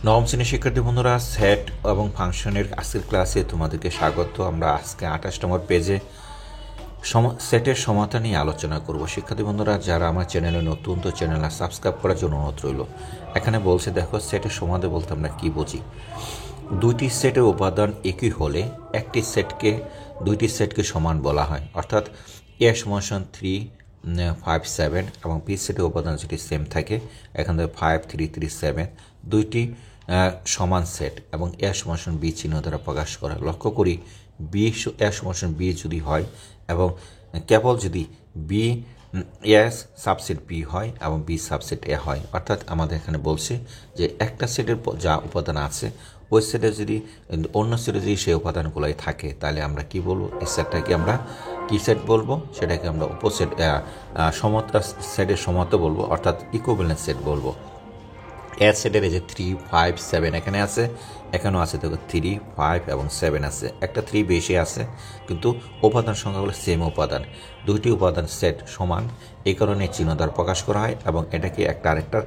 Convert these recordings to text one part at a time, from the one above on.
নবম শ্রেণীর শিক্ষার্থী বন্ধুরা, সেট এবং ফাংশনের আজকের ক্লাসে তোমাদেরকে স্বাগত। আমরা আজকে 28 নম্বর পেজে সেটের সমাধান নিয়ে আলোচনা করব। শিক্ষার্থী বন্ধুরা, যারা আমার চ্যানেলে নতুন, তো চ্যানেলটা সাবস্ক্রাইব করার জন্য অনুরোধ রইল। এখানে বলছে, দেখো, সেটের সমাধান বলতে আমরা কী বুঝি। দুইটি সেটের উপাদান একই হলে একটি সেটকে দুইটি সেটকে সমান বলা হয়। অর্থাৎ এ সমান 3, 5, 7 এবং বি সেটের উপাদান যদি সেম থাকে, এখান থেকে 5, 3, 3, 7 দুইটি সমান সেট এবং এ সমান বি চিহ্ন দ্বারা প্রকাশ করা। লক্ষ্য করি, বি এ সমান বি যদি হয় এবং কেবল যদি বি এস সাবসেট বি হয় এবং বি সাবসেট এ হয়, অর্থাৎ আমাদের এখানে বলছে যে একটা সেটের যা উপাদান আছে ওই সেটে যদি অন্য সেটে যদি সেই উপাদানগুলোই থাকে, তাহলে আমরা কি বলবো, এই সেটটাকে আমরা কি সেট বলবো, সেটাকে আমরা অপোজিট সমতা সেটের সমতা বলবো, অর্থাৎ ইকুইভ্যালেন্ট সেট বলবো। এর সেটের এই যে 3, 5, 7 এখানে আছে, এখানেও আছে, দেখো 3, 5 এবং 7 আছে। একটা 3 বেশি আছে, কিন্তু উপাদান সংখ্যাগুলো সেম উপাদান। দুইটি উপাদান সেট সমান, এই কারণে চিহ্ন দ্বারা প্রকাশ করা হয় এবং এটাকে একটা আরেকটার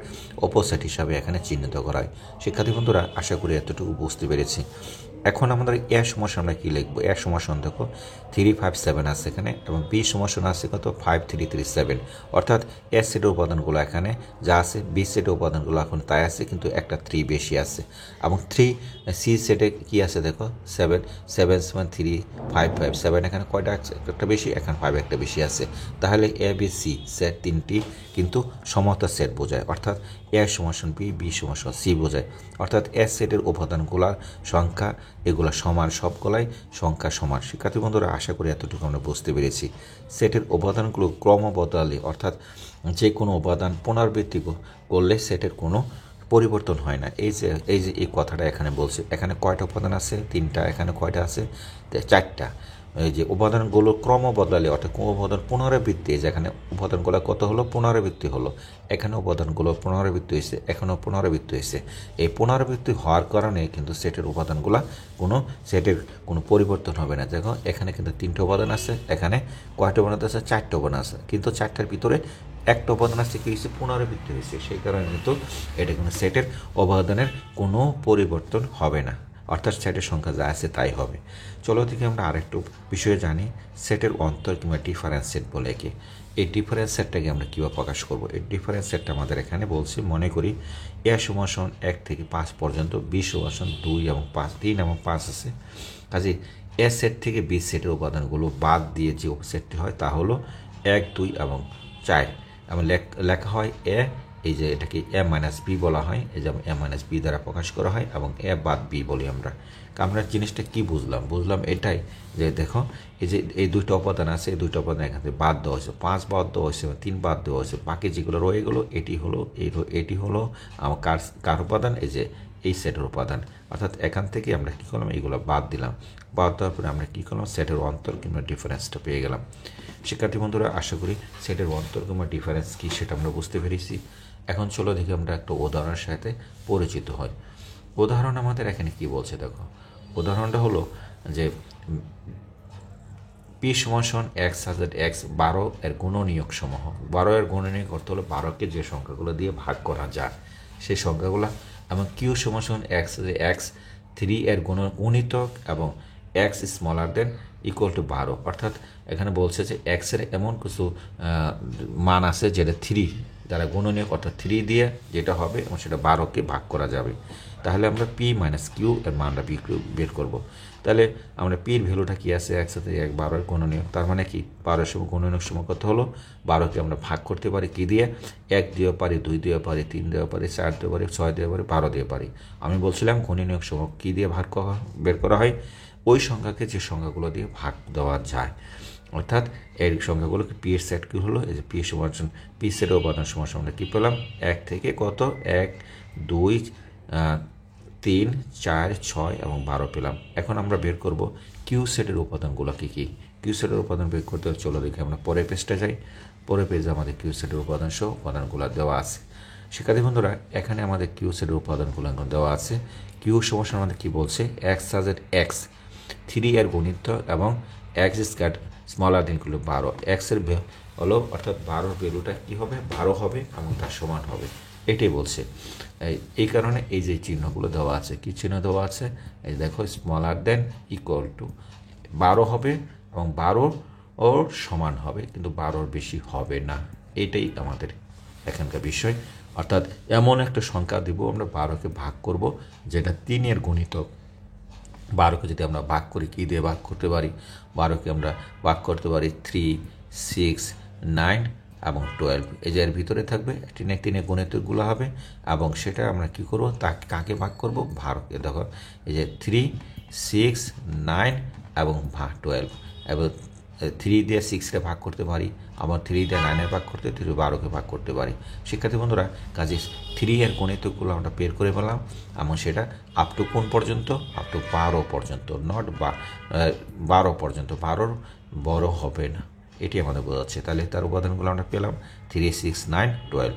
অপোজিট হিসাবে এখানে চিহ্নিত করা হয়। শিক্ষার্থী বন্ধুরা, আশা করি এতটুকু বুঝতে পেরেছি। এখন আমাদের এ সমান আমরা কী লিখবো? এ সমান দেখো 3, 5, 7 আছে এখানে এবং বি সমান আছে কত? 5, 3, 3, 7। অর্থাৎ এ সেটের উপাদানগুলো এখানে যা আছে, বি সেটের উপাদানগুলো এখন তাই আছে, কিন্তু একটা 3 বেশি আছে। এবং 3 সি সেটে কী আছে দেখো, 7, 7, 7, 3, 5, 5, 7 এখানে কয়টা আছে? একটা বেশি, এখানে 5 একটা বেশি আছে। তাহলে এ বি সি সেট তিনটি কিন্তু সমতা সেট বোঝায়, অর্থাৎ এ সমান বি, বি সমান সি বোঝায়। অর্থাৎ এ সেটের উপাদানগুলোর সংখ্যা এগুলো সমান, সবগুলাই সংখ্যা সমান। শিক্ষার্থী বন্ধুরা, আশা করি এতটুকু আমরা বুঝতে পেরেছি। সেটের উপাদানগুলো ক্রম বদলালে, অর্থাৎ যে কোনো উপাদান পুনরাবৃত্তি করলে সেটের কোনো পরিবর্তন হয় না। এই কথাটা এখানে বলছে। এখানে কয়টা উপাদান আছে? 3টা। এখানে কয়টা আছে? 4টা। এই যে উপাদানগুলো ক্রম বদলালে, অর্থাৎ কোনো উপাদান পুনরাবৃত্তি, যেখানে উপাদানগুলো কত হলো? পুনরাবৃত্তি হলো। এখানে উপাদানগুলো পুনরাবৃত্তি হয়েছে, এখানেও পুনরাবৃত্তি হয়েছে। এই পুনরাবৃত্তি হওয়ার কারণে কিন্তু সেটের উপাদানগুলো সেটের কোনো পরিবর্তন হবে না। দেখো, এখানে কিন্তু 3টে উপাদান আছে, এখানে কয়টা উপাদান আছে? 4টে উপাদান আছে, কিন্তু 4টার ভিতরে একটা উপাদান আছে কি হয়েছে? পুনরাবৃত্তি হয়েছে। সেই কারণে কিন্তু এটা কিন্তু সেটের উপাদানের কোনো পরিবর্তন হবে না, অর্থাৎ সেটের সংখ্যা যা আছে তাই হবে। চলো থেকে আমরা আরেকটু বিষয়ে জানি, সেটের অন্তর কিংবা ডিফারেন্স সেট বলে কি। এই ডিফারেন্স সেটটাকে আমরা কীভাবে প্রকাশ করব? এই ডিফারেন্স সেটটা আমাদের এখানে বলছি, মনে করি এ সমান 1 থেকে 5 পর্যন্ত, বি সমান 2 এবং 5, 3 এবং 5 আছে। কাজে এ সেট থেকে বি সেটের উপাদানগুলো বাদ দিয়ে যে সেটটি হয় তা হলো 1, 2 এবং 4 এবং লেখা হয় এ, এই যে এটাকে এ মাইনাস বি বলা হয়, এই যে এ মাইনাস বি দ্বারা প্রকাশ করা হয় এবং এ বাদ বি বলি আমরা। আমরা জিনিসটা কি বুঝলাম এটাই যে দেখো, এই যে এই দুইটা উপাদান আছে, এই দুইটা উপাদান এখান থেকে বাদ দেওয়া হয়েছে, 5 বাদ দেওয়া হয়েছে, 3 বাদ দেওয়া হয়েছে, বাকি যেগুলো রয়ে গেলো এটি হলো আমার কার উপাদান? এই যে এই সেটের উপাদান। অর্থাৎ এখান থেকে আমরা কী করলাম? এইগুলো বাদ দিলাম। বাদ দেওয়ার পরে আমরা কী করলাম? সেটের অন্তর কিংবা ডিফারেন্সটা পেয়ে গেলাম। শিক্ষার্থী বন্ধুরা, আশা করি সেটের অন্তর কিংবা ডিফারেন্স কী সেটা আমরা বুঝতে পেরেছি। এখন চলো দেখি আমরা একটা উদাহরণের সাথে পরিচিত হই। উদাহরণ আমাদের এখানে কি বলছে দেখো। উদাহরণটা হলো যে পি সমান এক্স হাজার এক্স 12 এর গুণনীয়ক সমূহ। 12 এর গুণনীয়ক অর্থ হলো 12কে যে সংখ্যাগুলো দিয়ে ভাগ করা যায় সেই সংখ্যাগুলো, এবং কিউ সমান এক্স হাজার এক্স 3 এর গুণিতক এবং x smaller than equal to 12। অর্থাৎ এখানে বলছে যে এক্সের এমন কিছু মান আছে যেটা 3 দ্বারা গুণনীয়ক, অর্থাৎ 3 দিয়ে যেটা হবে এবং সেটা 12কে ভাগ করা যাবে। তাহলে আমরা পি মাইনাস কিউ এর মানটা বের করবো। তাহলে আমরা পির ভ্যালুটা কি আছে? একসাথে 1, 12 এর গুণনীয়ক। তার মানে কি 12 সময় গুণনীয়ক সময় কত হলো? 12কে আমরা ভাগ করতে পারি কি দিয়ে? 1 দিয়েও পারি, 2 দিয়েও পারি, 3 দিয়েও পারি, 4 দিয়েও পারি, 6 দিয়েও পারি, 12 দিয়ে পারি। আমি বলছিলাম গুণনীয়ক সময় কী দিয়ে বের করা হয়? ওই সংখ্যাকে যে সংখ্যাগুলো দিয়ে ভাগ দেওয়া যায়। অর্থাৎ এর সংখ্যাগুলোকে পি এর সেট কী হলো? এই যে পি সমান পি সেটের উপাদান সমান আমরা কী পেলাম? 1 থেকে কত? 1, 2, 3, 4, 6 এবং 12 পেলাম। এখন আমরা বের করব কিউ সেটের উপাদানগুলো কী কী। কিউ সেটের উপাদান বের করতে চলো দেখি আমরা পরের পেজটা যাই। পরের পেজে আমাদের কিউ সেটের উপাদান সহ উপাদানগুলো দেওয়া আছে। শিক্ষার্থী বন্ধুরা, এখানে আমাদের কিউ সেটের উপাদানগুলো দেওয়া আছে। কিউ সমান আমাদের কী বলছে? এক্স হাজার এক্স 3 এর গুণিত এবং x square smaller than equal to 12। এক্সের হলো, অর্থাৎ 12 ভ্যালুটা কী হবে? 12 হবে এবং তার সমান হবে। এটাই বলছে। এই কারণে এই যে চিহ্নগুলো দেওয়া আছে, কী চিহ্ন দেওয়া আছে, এই দেখো স্মলার দেন ইকুয়াল টু 12 হবে এবং 12 ওর সমান হবে, কিন্তু 12-র বেশি হবে না। এটাই আমাদের এখানকার বিষয়। অর্থাৎ এমন একটা সংখ্যা দিব, আমরা 12কে ভাগ করব, যেটা 3-এর গুণিতক। 12কে যদি আমরা ভাগ করি, কী দিয়ে ভাগ করতে পারি? 12কে আমরা ভাগ করতে পারি 3, 6, 9 এবং 12। এই যে এর ভিতরে থাকবে 3-এ গুণিতকগুলো হবে, এবং সেটা আমরা কী করবো, তাকে কাকে ভাগ করব? 12কে। দেখো এই যে 3, 6, 9 এবং 12, এবং 3 দিয়ে 6কে ভাগ করতে পারি, আবার 3 দিয়ে 9-এ ভাগ করতে, 12কে ভাগ করতে পারি। শিক্ষার্থী বন্ধুরা, কাজে 3-এর গণিতকগুলো আমরা বের করে পেলাম, এবং সেটা আপ টু কোন পর্যন্ত? আপ টু 12 পর্যন্ত, নট 12 পর্যন্ত। 12-র বড় হবে না, এটি আমাদের বোঝাচ্ছে। তাহলে তার উপাদানগুলো আমরা পেলাম 3, 6, 9, 12।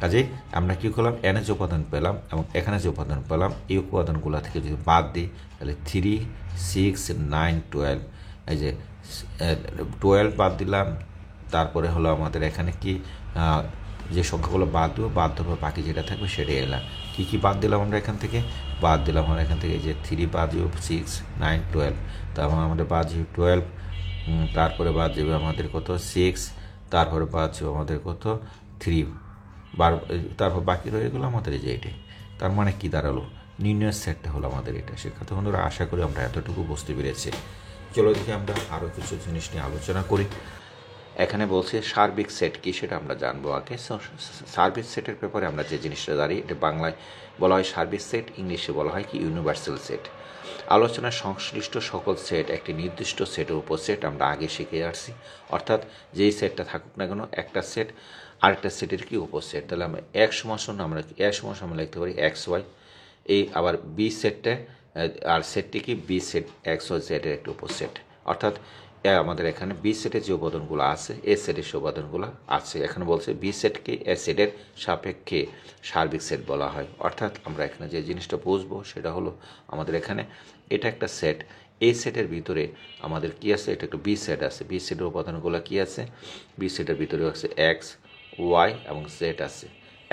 কাজেই আমরা কী করলাম, এনে যে উপাদান পেলাম এবং এখানে যে উপাদান পেলাম, এই উপাদানগুলো থেকে যদি বাদ দিই, তাহলে 3, 6, 9, 12। এই যে 12 বাদ দিলাম, তারপরে হলো আমাদের এখানে কি যে সংখ্যাগুলো বাদ দেবো, বাকি যেটা থাকবে সেটাই এলাম। কী বাদ দিলাম আমরা এখান থেকে? বাদ দিলাম আমরা এখান থেকে যে 3 বাদ দিব 6, 9, 12, তারপর আমাদের বাদ যাবে 12, তারপরে বাদ যাবে আমাদের কত? 6, তারপরে বাদ যাবে আমাদের কত? 3, তারপর বাকি রয়ে গেলো আমাদের এই যে এটাই। তার মানে কি দাঁড়ালো? নির্ণয়ের সেটটা হলো আমাদের এটা। শিক্ষার্থী বন্ধুরা, আশা করি আমরা এতটুকু বুঝতে পেরেছি। চলো দেখি আমরা আরও কিছু জিনিস নিয়ে আলোচনা করি। এখানে বলছে সার্বিক সেট কী, সেটা আমরা জানবো আগে। সার্বিক সেটের ব্যাপারে আমরা যে জিনিসটা জানি, এটা বাংলায় বলা হয় সার্বিক সেট, ইংলিশে বলা হয় কি ইউনিভার্সাল সেট। আলোচনার সংশ্লিষ্ট সকল সেট একটি নির্দিষ্ট সেটের উপসেট, আমরা আগে শিখে আসছি। অর্থাৎ যেই সেটটা থাকুক না কেন, একটা সেট আরেকটা সেটের কি উপসেট। তাহলে আমরা এক সমান আমরা আমরা লিখতে পারি এক্স ওয়াই। এই আবার বি সেটটা, আর সেটটি কি বি সেট এক্স ওয়াই সেটের একটি উপসেট। অর্থাৎ আমাদের এখানে বি সেটের যে উপাদানগুলো আছে, এ সেটের সে উপাদানগুলো আছে। এখানে বলছে বি সেটকে এ সেটের সাপেক্ষে সার্বিক সেট বলা হয়। অর্থাৎ আমরা এখানে যে জিনিসটা বুঝবো সেটা হলো, আমাদের এখানে এটা একটা সেট, এই সেটের ভিতরে আমাদের কি আছে? এটা একটা বি সেট আছে। বি সেটের উপাদানগুলো কি আছে? বি সেটের ভিতরে আছে এক্স, ওয়াই এবং জেড আছে।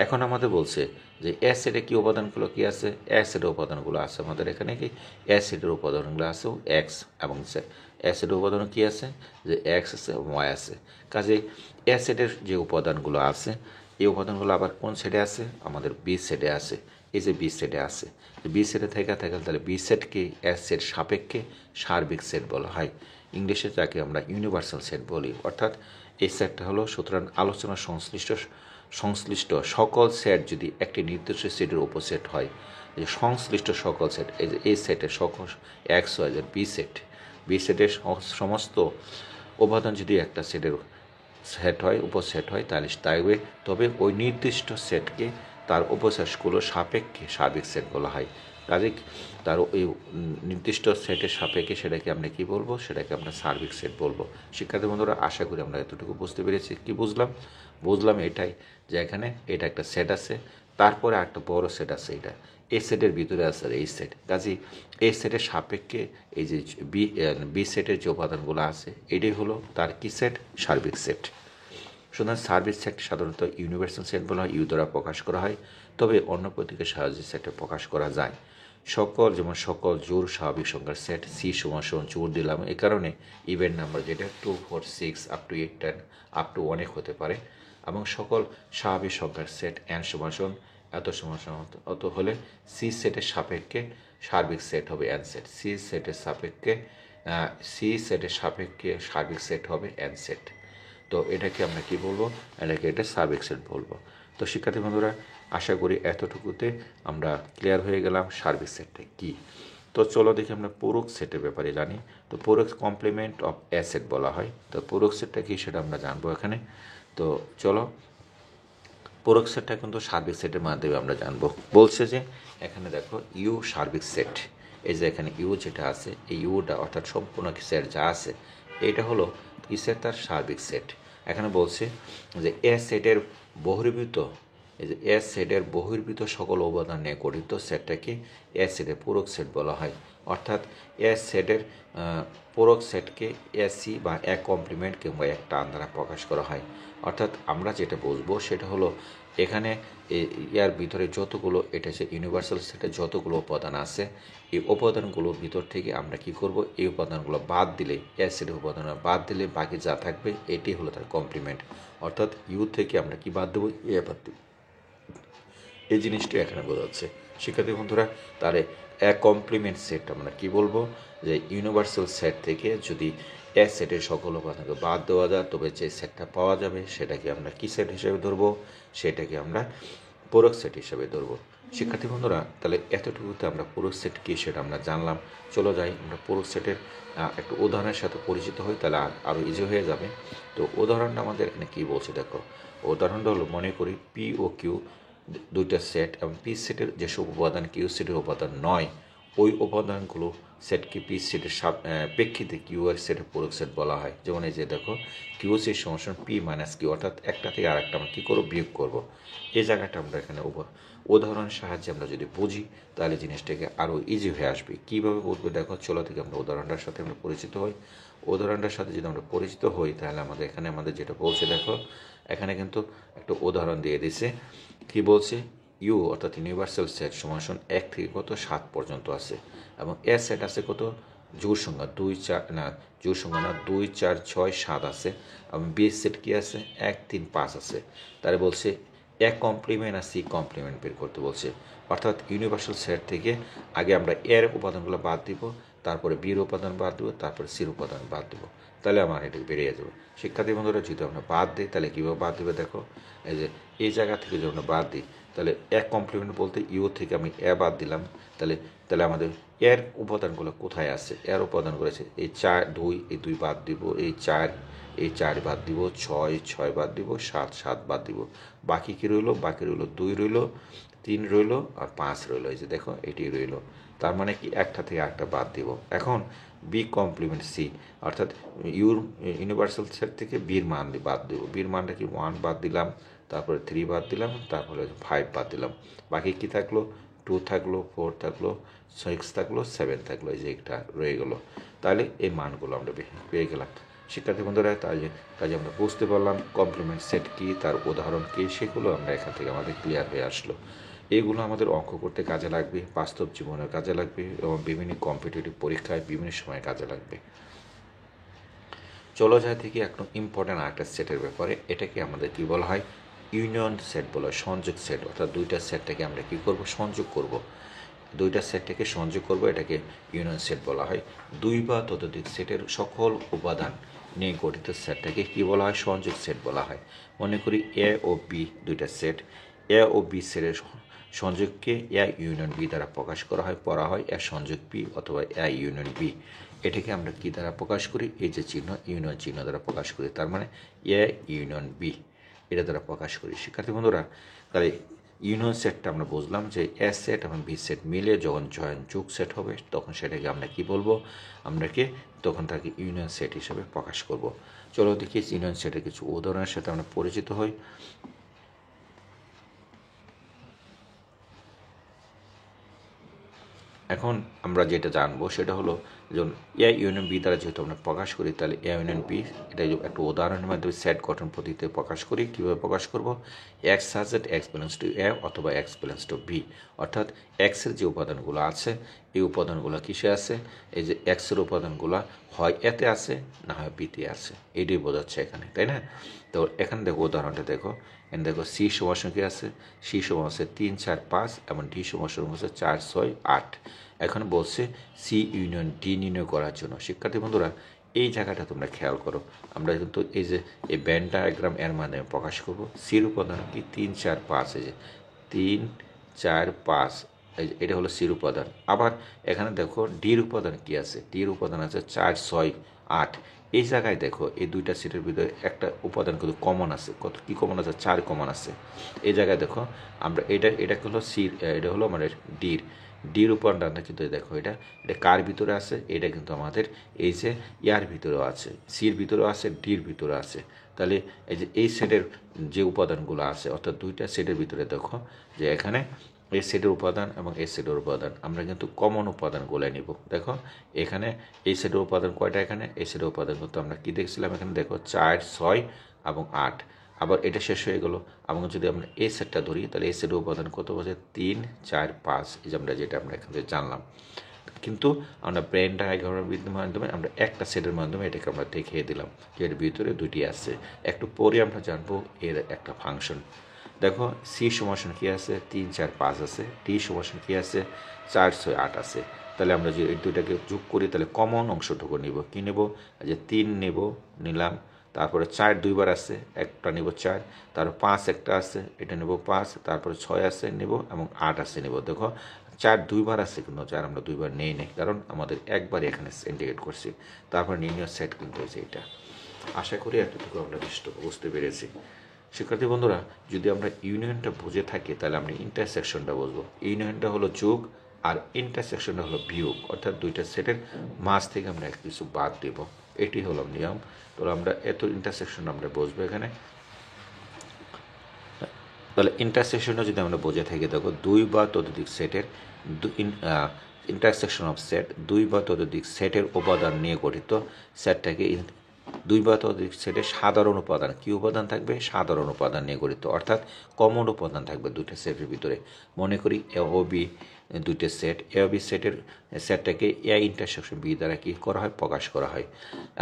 এখন আমাদের বলছে যে এ সেটে কী উপাদানগুলো কী আছে? এ সেটের উপাদানগুলো আছে আমাদের এখানে কি এ সেটের উপাদানগুলো আছে এক্স এবং জেড। এ সেটের উপাদান কী আছে? যে এক্স আছে, ওয়াই আছে। কাজে এ সেটের যে উপাদানগুলো আছে, এই উপাদানগুলো আবার কোন সেটে আছে? আমাদের বি সেটে আছে। এই যে বি সেটে আছে, বি সেটে থেকে তাহলে বি সেটকে এ সেট সাপেক্ষে সার্বিক সেট বলা হয়। ইংলিশে যাকে আমরা ইউনিভার্সাল সেট বলি। অর্থাৎ এই সেটটা হলো, সুতরাং আলোচনার সংশ্লিষ্ট সকল সেট যদি একটি নির্দিষ্ট সেটের উপসেট হয়, যে সংশ্লিষ্ট সকল সেট, এই যে এই সেটের সকল এক্স ওয়াই জেড বি সেটের সমস্ত উপাদান যদি একটা সেটের সেট হয়, উপসেট হয়, তাহলে তবে ওই নির্দিষ্ট সেটকে তার উপসেটগুলো সাপেক্ষে সার্বিক সেট বলা হয়। কাজে তার ওই নির্দিষ্ট সেটের সাপেক্ষে সেটাকে আমরা কী বলবো? সেটাকে আমরা সার্বিক সেট বলবো। শিক্ষার্থী বন্ধুরা, আশা করি আমরা এতটুকু বুঝতে পেরেছি। কি বুঝলাম এটাই, যে এখানে এটা একটা সেট আছে, তারপরে একটা বড় সেট আছে, এটা এই সেটের ভিতরে আছে এই সেট। কাজেই এই সেটের সাপেক্ষে এই যে বি সেটের যে উপাদানগুলো আছে, এটাই হলো তার কি সেট? সার্বিক সেট। সুতরাং সার্বিক সেট সাধারণত ইউনিভার্সাল সেট বলা হয়, ইউ দ্বারা প্রকাশ করা হয়। তবে অন্য প্রতীকের সাহায্যে সেটে প্রকাশ করা যায়। যেমন সকল জোড় স্বাভাবিক সংখ্যার সেট, সি সমান জোড় দিলাম, এই কারণে ইভেন নাম্বার যেটা 2, 4, 6 আপ টু 8, 10 আপ টু অনেক হতে পারে। এবং সকল স্বাভাবিক সংখ্যার সেট এন সমান এত সমান অত হলে সি সেটের সাপেক্ষে সার্বিক সেট হবে এন সেট। সি সেটের সাপেক্ষে সার্বিক সেট হবে এন সেট। তো এটাকে আমরা কি বলবো? এটা সার্বিক সেট বলবো। তো শিক্ষার্থী বন্ধুরা, আশা করি এতটুকুতে আমরা ক্লিয়ার হয়ে গেলাম সার্বিক সেটটা কী। তো চলো দেখি আমরা পূরক সেটের ব্যাপারে জানি। তো পূরক কমপ্লিমেন্ট অফ এ সেট বলা হয়। তো পূরক সেটটা কী সেটা আমরা জানবো এখানে। তো চলো, পূরক সেটটা কিন্তু সার্বিক সেটের মাধ্যমে আমরা জানবো। বলছে যে এখানে দেখো ইউ সার্বিক সেট, এই যে এখানে ইউ যেটা আছে, এই ইউটা অর্থাৎ সম্পূর্ণ সেট যা আছে, এটা হলো কিসের? তার সার্বিক সেট। এখানে বলছে যে এ সেটের বহির্ভূত এই যে এস সেটের বহির্ভূত সকল উপাদান নিয়ে গঠিত সেটটাকে এস সেটের পূরক সেট বলা হয়। অর্থাৎ এস সেটের পূরক সেটকে এসি বা এক কমপ্লিমেন্ট কিংবা এক টান দ্বারা প্রকাশ করা হয়। অর্থাৎ আমরা যেটা বুঝবো সেটা হলো এখানে ইয়ার ভিতরে যতগুলো, এটা হচ্ছে ইউনিভার্সাল সেটের যতগুলো উপাদান আছে, এই উপাদানগুলোর ভিতর থেকে আমরা কি করব, এই উপাদানগুলো বাদ দিলে, অ্যাসিডের উপাদান বাদ দিলে বাকি যা থাকবে এটি হলো তার কমপ্লিমেন্ট। অর্থাৎ ইউ থেকে আমরা কি বাদ দেবো, এ বাদ দেবো। এই জিনিসটি এখানে বোঝাচ্ছে শিক্ষার্থী বন্ধুরা। তাহলে এক কমপ্লিমেন্ট সেট আমরা কি বলবো, যে ইউনিভার্সাল সেট থেকে যদি এক সেটের সকল উপাদানকে বাদ দেওয়া যায় তবে যে সেটটা পাওয়া যাবে সেটাকে আমরা কি সেট হিসেবে ধরবো, সেটাকে আমরা পূরক সেট হিসেবে ধরবো। শিক্ষার্থী বন্ধুরা, তাহলে এতটুকুতে আমরা পূরক সেট কী সেটা আমরা জানলাম। চলো যাই আমরা পূরক সেটের একটু উদাহরণের সাথে পরিচিত হই, তাহলে আরও ইজি হয়ে যাবে। তো উদাহরণটা আমাদের এখানে কী বলছে দেখো। উদাহরণটা হলো, মনে করি পি ও কিউ দুইটা সেট এবং পি সেটের যেসব উপাদান কিউ সেটের উপাদান নয়, ওই উপাদানগুলো সেটকে পি সেটের প্রেক্ষিতে কিউ এর সেটের পূরক সেট বলা হয়। যেমন এই যে দেখো, কিউ সেট সমান পি মাইনাস কিউ, অর্থাৎ একটা থেকে আরেকটা আমরা কী করবো, বিয়োগ করবো। এই জায়গাটা আমরা এখানে উদাহরণের সাহায্যে আমরা যদি বুঝি তাহলে জিনিসটাকে আরও ইজি হয়ে আসবে। কীভাবে বুঝবে দেখো, চলো থেকে আমরা উদাহরণটার সাথে আমরা পরিচিত হই। উদাহরণটার সাথে যদি আমরা পরিচিত হই তাহলে আমাদের যেটা বলছে দেখো, এখানে কিন্তু একটা উদাহরণ দিয়ে দিছে। কি বলছে, ইউ অর্থাৎ ইউনিভার্সাল সেট সমান 1 থেকে কত 7 পর্যন্ত আছে, এবং এ সেট আছে কত, জোড় সংখ্যা 2 4 না, জোড় সংখ্যা না 2 4 6 7 আছে, এবং বি সেট কি আছে 1 3 5 আছে। তাহলে বলছে এক কমপ্লিমেন্ট আর সি কমপ্লিমেন্ট বের করতে বলছে। অর্থাৎ ইউনিভার্সাল সেট থেকে আগে আমরা এর উপাদানগুলো বাদ দিব, তারপরে বির উপাদান বাদ দেবো, তারপরে সির উপাদান বাদ দেবো, তাহলে আমার এটা বেরিয়ে যাবে। শিক্ষার্থী বন্ধুরা, যদি আমরা বাদ দিই তাহলে কীভাবে বাদ দেবে দেখো, এই যে এই জায়গা থেকে যদি আমরা বাদ দিই তাহলে এক কমপ্লিমেন্ট বলতে ইউ থেকে আমি এ বাদ দিলাম, তাহলে তাহলে আমাদের এর উপাদানগুলো কোথায় আছে, এর উপাদানগুলো আছে এই 4 2, এই 2 বাদ দিব, এই 4 বাদ দিব, 6 বাদ দিব, 7 বাদ দিব, বাকি কী রইলো, বাকি রইলো 2 রইলো, 3 রইলো আর 5 রইলো। এই যে দেখো এটি রইলো, তার মানে কি একটা থেকে একটা বাদ দিব। এখন বি কমপ্লিমেন্ট সি, অর্থাৎ ইউনিভার্সাল সেট থেকে বির মান বাদ দিব। বির মানটা কি 1 বাদ দিলাম, তারপরে 3 বাদ দিলাম, তারপরে 5 বাদ দিলাম, বাকি কি থাকলো, 2 থাকলো, 4 থাকলো, 6 থাকলো, 7 থাকলো, এই যে একটা রয়ে গেলো। তাহলে এই মানগুলো আমরা পেয়ে গেলাম। শিক্ষার্থী বন্ধুরা, কাজে আমরা বুঝতে পারলাম কমপ্লিমেন্ট সেট কী, তার উদাহরণ কী, সেগুলো আমরা এখান থেকে আমাদের ক্লিয়ার হয়ে আসলো। এইগুলো আমাদের অঙ্ক করতে কাজে লাগবে, বাস্তব জীবনে কাজে লাগবে, এবং বিভিন্ন কম্পিটিটিভ পরীক্ষায় বিভিন্ন সময় কাজে লাগবে। চলো যায় থেকে একদম ইম্পর্ট্যান্ট আরেকটা সেটের ব্যাপারে, এটাকে আমাদের কি বলা হয়, ইউনিয়ন সেট বলা হয়, সংযোগ সেট। অর্থাৎ দুইটা সেটটাকে আমরা কি করব, সংযোগ করব, দুইটা সেটটাকে সংযোগ করব, এটাকে ইউনিয়ন সেট বলা হয়। দুই বা ততোধিক সেটের সকল উপাদান নিয়ে গঠিত সেটটাকে কি বলা হয়, সংযোগ সেট বলা হয়। মনে করি এ ও বি দুইটা সেট, এ ও বি সেটের সংযোগকে এ ইউনিয়ন বি দ্বারা প্রকাশ করা হয়, পড়া হয় এ সংযোগ বি অথবা এ ইউনিয়ন বি। এটাকে আমরা কি দ্বারা প্রকাশ করি, এই যে চিহ্ন ইউনিয়ন চিহ্ন দ্বারা প্রকাশ করি, তার মানে এ ইউনিয়ন বি এটা দ্বারা প্রকাশ করি। শিক্ষার্থী বন্ধুরা, তাহলে ইউনিয়ন সেটটা আমরা বুঝলাম যে এ সেট এবং বি সেট মিলে যখন যোগ সেট হবে তখন সেটাকে আমরা কি বলবো, তখন তাকে ইউনিয়ন সেট হিসেবে প্রকাশ করব। চলো দেখি ইউনিয়ন সেটের কিছু উদাহরণের সাথে আমরা পরিচিত হই। এখন আমরা যেটা জানবো সেটা হলো, যেমন এ ইউনিয়ন বি দ্বারা যেহেতু আমরা প্রকাশ করি, তাহলে এ ইউনিয়ন বি এটা একটা উদাহরণের মাধ্যমে সেট গঠন পদ্ধতিতে প্রকাশ করি। কীভাবে প্রকাশ করব, এক্স সাজেট এক্স বিলংস টু এ অথবা এক্স বিলংস টু বি। অর্থাৎ এক্সের যে উপাদানগুলো আছে এই উপাদানগুলো কিসে আছে, এই যে এক্সের উপাদানগুলো হয় এতে আছে না হয় বিতে আছে, এটাই বোঝাচ্ছে এখানে, তাই না? তো এখানে দেখো উদাহরণটা দেখো, এখানে দেখো সি সমান কি আছে, সি সমান আছে 3 4 5 এবং ডি সমান হচ্ছে 4 6 8। এখন বলছে সি ইউনিয়ন ডি নির্ণয় করার জন্য। শিক্ষার্থী বন্ধুরা, এই জায়গাটা তোমরা খেয়াল করো, আমরা কিন্তু এই যে এই ব্যান ডায়াগ্রাম এর মাধ্যমে প্রকাশ করব। সির উপাদান কি 3 4 5, এই যে 3 4 5, এটা হলো সির উপাদান। আবার এখানে দেখো ডির উপাদান কি আছে, ডির উপাদান আছে 4 6 8। এই জায়গায় দেখো এই দুইটা সিটের ভিতরে একটা উপাদান কিন্তু কমন আছে, কত কি কমন আছে, 4 কমন আছে। এই জায়গায় দেখো আমরা এটা হলো সির, এটা হলো আমাদের ডির উপাদানটা কিন্তু দেখো এটা কার ভিতরে আছে, এটা কিন্তু আমাদের এই যে ইয়ার ভিতরেও আছে, সির ভিতরেও আছে, ডির ভিতরে আছে। তাহলে এই যে এই সেটের যে উপাদানগুলো আছে অর্থাৎ দুইটা সেটের ভিতরে দেখো যে এখানে এই সেটের উপাদান এবং এই সেটের উপাদান আমরা কিন্তু কমন উপাদানগুলো নিব। দেখো এখানে এই সেটের উপাদান কয়টা, এখানে এই সেটের উপাদান কিন্তু আমরা কি দেখছিলাম, এখানে দেখো 4, 6 এবং 8। আবার এটা শেষ হয়ে গেল। এবং যদি আমরা এই সেটটা ধরি তাহলে এই সেটের উপাদান কত বলছে 3, 4, 5, এই যে আমরা যেটা আমরা এখান থেকে জানলাম। কিন্তু আমরা ব্রেন ডায়াগ্রামের মাধ্যমে আমরা একটা সেটের মাধ্যমে এটাকে আমরা দেখিয়ে দিলাম যে এর ভিতরে দুটি আছে। একটু পরে আমরা জানবো এর একটা ফাংশন। দেখো সি সমাসন কী আছে, 3, 4, 5 আছে। ডি সমাসন কী আছে, 4, 6, 8 আছে। তাহলে আমরা যে এই দুইটাকে যোগ করি তাহলে কমন অংশটুকু নিব। কী নেব, যে 3 নিলাম, তারপরে 4 দুইবার আছে, একটা নেব 4, তারপর 5 একটা আছে, এটা নেব 5, তারপরে 6 আছে নেব এবং 8 আছে নেব। দেখো 4 দুইবার আছে কিন্তু 4 আমরা দুইবার নেই কারণ আমাদের একবার এখানে ইন্ডিকেট করছি। তারপর নির্ণয় সেট কিন্তু হয়েছে এটা। আশা করি এতটুকু আমরা বুঝতে পেরেছি। শিক্ষার্থী বন্ধুরা, যদি আমরা ইউনিয়নটা বুঝে থাকি তাহলে আমরা ইন্টারসেকশনটা বুঝবো। ইউনিয়নটা হলো যোগ আর ইন্টারসেকশনটা হলো বিয়োগ, অর্থাৎ দুইটা সেটের মাঝ থেকে আমরা এক কিছু বাদ দেব, এটি হলো নিয়ম। তো আমরা এত ইন্টারসেকশন আমরা বুঝবো এখানে। তাহলে ইন্টারসেকশনটা যদি আমরা বুঝে থাকি, দেখো দুই বা ততোধিক সেটের ইন্টারসেকশন অফ সেট, দুই বা ততোধিক সেটের উপাদান নিয়ে গঠিত। সেটটাকে দুই বা ততোধিক সেটের সাধারণ উপাদান, কি উপাদান থাকবে, সাধারণ উপাদান নিয়ে গঠিত, অর্থাৎ কমন উপাদান থাকবে দুইটা সেটের ভিতরে। মনে করি এ ও বি দুইটা সেট, এ ও বি সেটটাকে এ ইন্টারসেকশন বি দ্বারা কী করা হয়, প্রকাশ করা হয়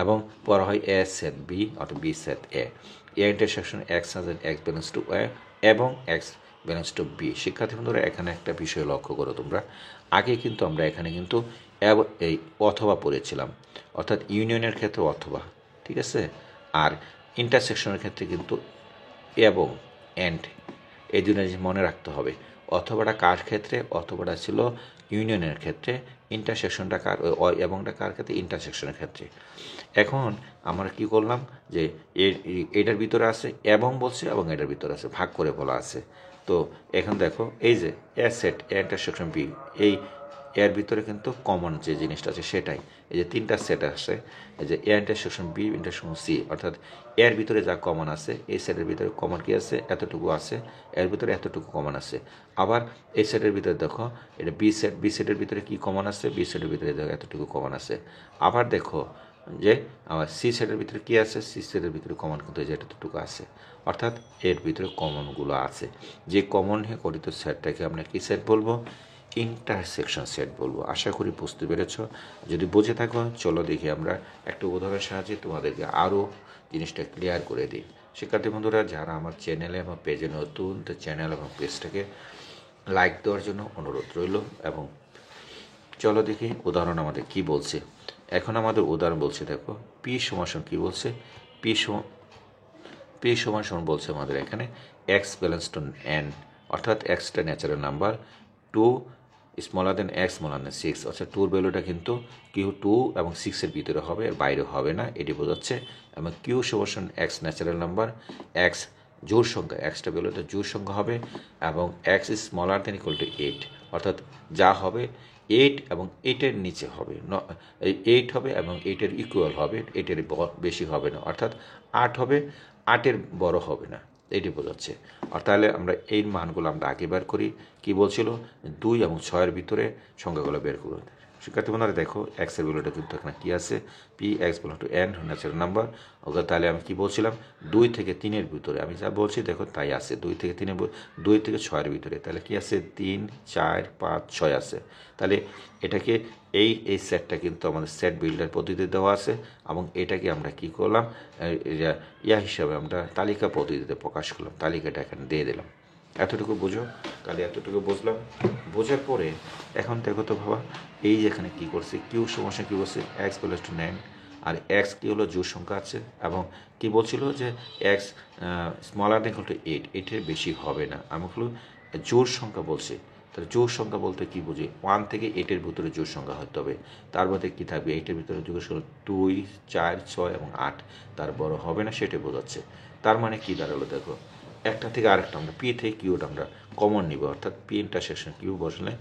এবং পড়া হয় এ সেট বি অর্থাৎ B set A intersection X has X belongs to A এবং এক্স ব্যালেন্স টু বি। শিক্ষার্থী বন্ধুরা, এখানে একটা বিষয় লক্ষ্য করো তোমরা, আগে কিন্তু আমরা এখানে কিন্তু এই অথবা পড়েছিলাম, অর্থাৎ ইউনিয়নের ক্ষেত্রে অথবা, ঠিক আছে। আর ইন্টারসেকশনের ক্ষেত্রে কিন্তু এবং অ্যান্ড, এই দুটো জিনিস মনে রাখতে হবে। অথবাটা কার ক্ষেত্রে, অথবাটা ছিল ইউনিয়নের ক্ষেত্রে, ইন্টারসেকশনটা কার, এবংটা কার ক্ষেত্রে, ইন্টারসেকশনের ক্ষেত্রে। এখন আমরা কি করলাম যে এটার ভিতরে আছে এবং বলছে এবং এটার ভিতরে আছে ভাগ করে বলা আছে। তো এখন দেখো এই যে এ সেট এ ইন্টারসেকশন বি, এই এর ভিতরে কিন্তু কমন যে জিনিসটা আছে সেটাই, এই যে তিনটা সেট আছে, এই যে A intersection B intersection C, অর্থাৎ এর ভিতরে যা কমন আছে এই সেটের ভিতরে কমন কি আছে, এতটুকু আছে, এর ভিতরে এতটুকু কমন আছে। আবার এই সেটের ভিতরে দেখো এটা বি সেটের ভিতরে কি কমন আছে, বি সেটের ভিতরে দেখো এতটুকু কমন আছে। আবার দেখো যে আমার সি সেটের ভিতরে কী আছে, সি সেটের ভিতরে কমন কিন্তু যে এতটুকু আছে, অর্থাৎ এর ভিতরে কমনগুলো আছে। যে কমন নিয়ে গঠিত সেটটাকে আমরা কী সেট বলবো, ইন্টারসেকশন সেট বলবো। আশা করি বুঝতে পেরেছ। যদি বুঝে থাকো চলো দেখি আমরা একটা উদাহরণের সাহায্যে তোমাদেরকে আরও জিনিসটা ক্লিয়ার করে দিই। শিক্ষার্থী বন্ধুরা, যারা আমার চ্যানেলে এবং পেজে নতুন, তো চ্যানেল এবং পেজটাকে লাইক দেওয়ার জন্য অনুরোধ রইল। এবং চলো দেখি উদাহরণ আমাদের কি বলছে। এখন আমাদের উদাহরণ বলছে, দেখো পি সমান কি বলছে, পি সমান বলছে আমাদের এখানে এক্স ব্যালেন্স টু এন, অর্থাৎ এক্সটা ন্যাচারাল নাম্বার, 2 স্মলার দেন এক্স স্মলার দেন 6, অর্থাৎ টুর ভ্যালুটা কিন্তু কিউ 2 এবং 6-এর ভিতরে হবে, এর বাইরে হবে না, এটি বোঝাচ্ছে। এবং কিউ সমান এক্স ন্যাচারাল নাম্বার, এক্স জোড় সংখ্যা, এক্সটা ভ্যালুটা জোড় সংখ্যা হবে এবং x is smaller than equal to 8, অর্থাৎ যা হবে 8 এবং 8-এর নিচে হবে, 8 হবে এবং 8-এর ইকুয়াল হবে, 8-এর বেশি হবে না, অর্থাৎ 8 হবে, 8-এর বড় হবে না, এটি বোঝাচ্ছে। আর তাহলে আমরা এই মানগুলো আমরা আগে বের করি। কি বলছিল, 2 এবং 6-এর ভিতরে সংখ্যাগুলো বের করুন। শিক্ষার্থী বন্ধুরা দেখো এক্সের ভ্যালুটা কিন্তু এখানে কী আছে, P X belong to N natural number. Okay, তাহলে আমি কি বলছিলাম, 2 থেকে 3-এর ভিতরে, আমি যা বলছি দেখো তাই আছে, 2 থেকে 3-এর, 2 থেকে 6-এর ভিতরে, তাহলে কি আছে, 3, 4, 5, 6 আছে। তাহলে এটাকে এই সেটটা কিন্তু আমাদের সেট বিল্ডার পদ্ধতিতে দেওয়া আছে এবং এটাকে আমরা কি করলাম, হিসাবে আমরা তালিকা পদ্ধতিতে প্রকাশ করলাম, তালিকাটা এখানে দিয়ে দিলাম। এতটুকু বুঝো, তাহলে এতটুকু বুঝলাম। বোঝার পরে এখন দেখো তো বাবা, এই যেখানে কী করছে, কিউ সমস্যা কী বলছে, এক্স প্লাস টু 9, আর এক্স কী হলো, জোড় সংখ্যা আছে এবং কি বলছিল যে x smaller than equal to 8, 8-এর বেশি হবে না, আমি হলো জোড় সংখ্যা বলছে। তাহলে জোড় সংখ্যা বলতে কী বুঝি, 1 থেকে 8-এর ভিতরে জোড় সংখ্যা হতে হবে। তার মধ্যে কী থাকবে, 8-এর ভিতরে জোড় সংখ্যা 2, 4, 6 এবং 8, তার বড় হবে না, সেটা বোঝাচ্ছে। তার মানে কী দাঁড়ালো দেখো, একটা থেকে আরেকটা আমরা পি থেকে কিউটা আমরা কমন নিব, অর্থাৎ পি ইন্টারসেকশন কিউ বসলে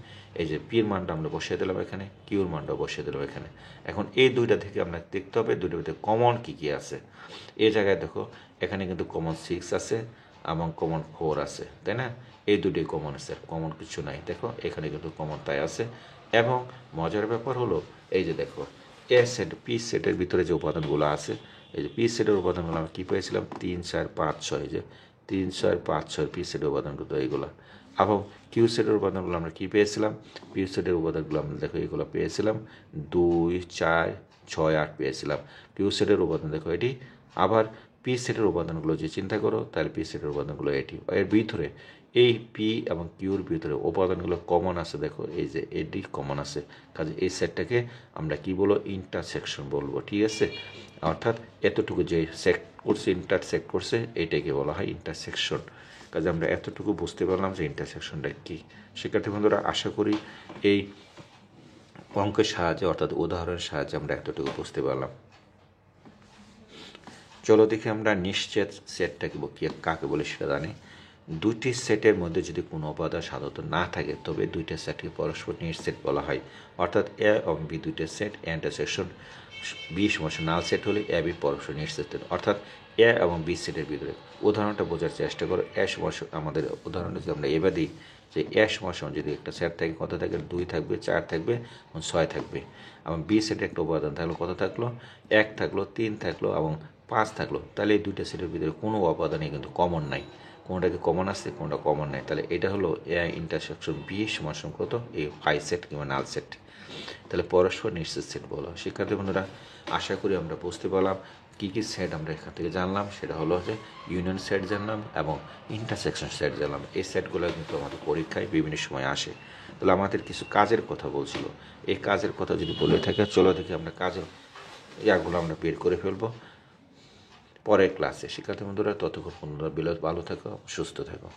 এই যে পির মানটা আমরা বসিয়ে দিলাম এখানে, কিউর মানটা বসিয়ে দিলাম এখানে। এখন এই দুইটা থেকে আমরা দেখতে হবে দুইটার ভিতরে কমন কী কী আছে। এই জায়গায় দেখো এখানে কিন্তু কমন 6 আছে এবং কমন 4 আছে, তাই না? এই দুটোই কমন আছে, কমন কিছু নাই। দেখো এখানে কিন্তু কমন তাই আছে। এবং মজার ব্যাপার হলো এই যে দেখো এ সেট পি সেটের ভিতরে যে উপাদানগুলো আছে, এই যে পি সেটের উপাদানগুলো আমরা কী পেয়েছিলাম 3 4 5 6, যে 3 4 5 6 পি সেটের উপাদানগুলো এইগুলো। এবং কিউ সেটের উপাদানগুলো আমরা কী পেয়েছিলাম, কিউ সেটের উপাদানগুলো আমরা দেখো এইগুলো পেয়েছিলাম 2 4 6 8 পেয়েছিলাম। কিউ সেটের উপাদান দেখো এটি। আবার পি সেটের উপাদানগুলো যে চিন্তা করো তাহলে পি সেটের উপাদানগুলো এটি। এর ভিতরে এই পি এবং কিউর ভিতরে উপাদানগুলো কমন আছে, দেখো এই যে এটি কমন আছে, কাজে এই সেটটাকে আমরা কি বলবো ইন্টারসেকশন বলবো, ঠিক আছে? অর্থাৎ এতটুকু যে সেক্ট করছে ইন্টারসেক্ট করছে এটাকে বলা হয় ইন্টারসেকশন। কাজে আমরা এতটুকু বুঝতে পারলাম যে ইন্টারসেকশনটা কী। শিক্ষার্থী বন্ধুরা আশা করি এই অঙ্কের সাহায্যে অর্থাৎ উদাহরণের সাহায্যে আমরা এতটুকু বুঝতে পারলাম। চলো দেখি আমরা নিশ্চিত সেটটাকে কাকে বলে সেটা জানি। দুটি সেটের মধ্যে যদি কোনো উপাদান সাধারণত না থাকে তবে দুইটা সেটকে পরস্পর নিশ্চিত বলা হয়। অর্থাৎ এ এবং বি দুইটা সেট ইন্টারসেকশন বি সমস্যা নাল সেট হলে এ বি পরস্পর নিশ্চিত। অর্থাৎ এ এবং বি সেটের ভিতরে উদাহরণটা বোঝার চেষ্টা করো। এ সমস্যা আমাদের উদাহরণটা যদি আমরা এবার দিই যে এ সমস্যা যদি একটা সেট থাকে কত থাকে 2 থাকবে 4 থাকবে 6 থাকবে। এবং বি সেটের একটা উপাদান থাকলো কত থাকলো 1 থাকলো 3 থাকলো এবং 5 থাকলো। তাহলে এই দুইটা সেটের ভিতরে কোনো উপাদানই কিন্তু কমন নাই, কোনোটাকে কমন আসছে কোনোটা কমন নাই। তাহলে এটা হলো এ ইন্টারসেকশন বি সমান কত এই ফাই সেট কিংবা নাল সেট। তাহলে পরস্পর নিশ্চিত সেট বলো। শিক্ষার্থী বন্ধুরা আশা করি আমরা বুঝতে পারলাম কী কী সেট আমরা এখান থেকে জানলাম। সেটা হলো যে ইউনিয়ন সেট জানলাম এবং ইন্টারসেকশন সেট জানলাম। এই সেটগুলো কিন্তু আমাদের পরীক্ষায় বিভিন্ন সময় আসে। তাহলে আমাদের কিছু কাজের কথা বলছিল, এই কাজের কথা যদি বলে থাকে চলো দেখি আমরা কাজের ইয়াগুলো আমরা বের করে ফেলবো পরের ক্লাসে। শিক্ষার্থী বন্ধুরা ততক্ষণ ভালো থাকো, সুস্থ থাকো।